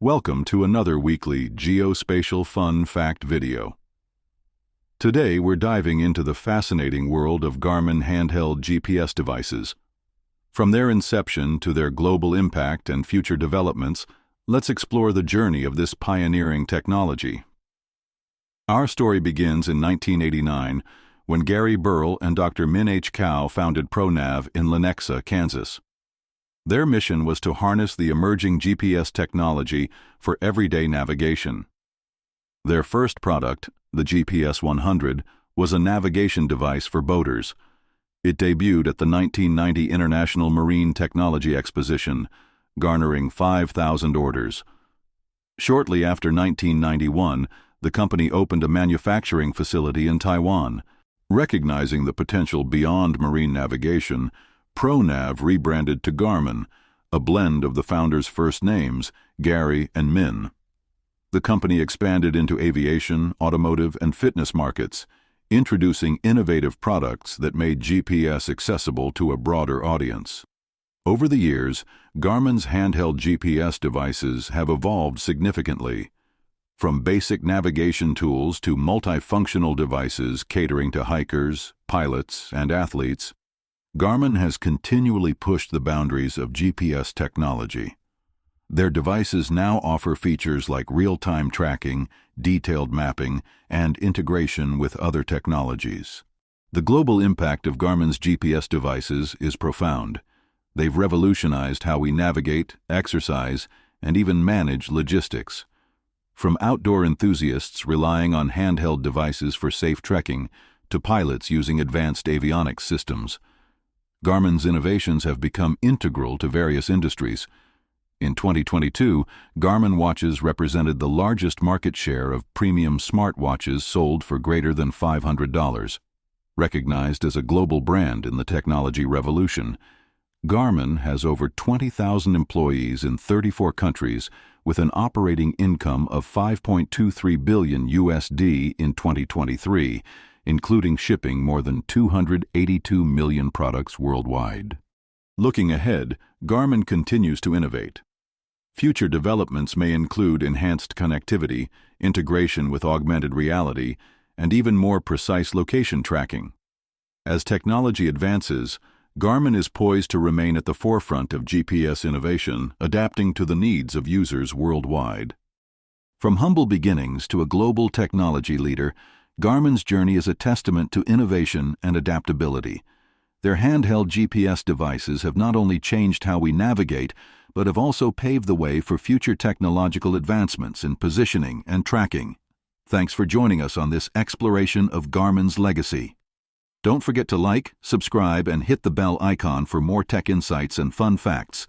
Welcome to another weekly Geospatial Fun Fact video. Today we're diving into the fascinating world of Garmin handheld GPS devices. From their inception to their global impact and future developments, let's explore the journey of this pioneering technology. Our story begins in 1989 when Gary Burrell and Dr. Min H founded ProNav in Lenexa, Kansas. Their mission was to harness the emerging GPS technology for everyday navigation. Their first product, the GPS 100, was a navigation device for boaters. It debuted at the 1990 International Marine Technology Exposition, garnering 5,000 orders. Shortly after 1991, the company opened a manufacturing facility in Taiwan. Recognizing the potential beyond marine navigation, ProNav rebranded to Garmin, a blend of the founders' first names, Gary and Min. The company expanded into aviation, automotive, and fitness markets, introducing innovative products that made GPS accessible to a broader audience. Over the years, Garmin's handheld GPS devices have evolved significantly. From basic navigation tools to multifunctional devices catering to hikers, pilots, and athletes, Garmin has continually pushed the boundaries of GPS technology. Their devices now offer features like real-time tracking, detailed mapping, and integration with other technologies. The global impact of Garmin's GPS devices is profound. They've revolutionized how we navigate, exercise, and even manage logistics. From outdoor enthusiasts relying on handheld devices for safe trekking to pilots using advanced avionics systems, Garmin's innovations have become integral to various industries. In 2022, Garmin watches represented the largest market share of premium smartwatches sold for greater than $500. Recognized as a global brand in the technology revolution, Garmin has over 20,000 employees in 34 countries with an operating income of $5.23 billion in 2023, including shipping more than 282 million products worldwide. Looking ahead, Garmin continues to innovate. Future developments may include enhanced connectivity, integration with augmented reality, and even more precise location tracking. As technology advances, Garmin is poised to remain at the forefront of GPS innovation, adapting to the needs of users worldwide. From humble beginnings to a global technology leader, Garmin's journey is a testament to innovation and adaptability. Their handheld GPS devices have not only changed how we navigate, but have also paved the way for future technological advancements in positioning and tracking. Thanks for joining us on this exploration of Garmin's legacy. Don't forget to like, subscribe, and hit the bell icon for more tech insights and fun facts.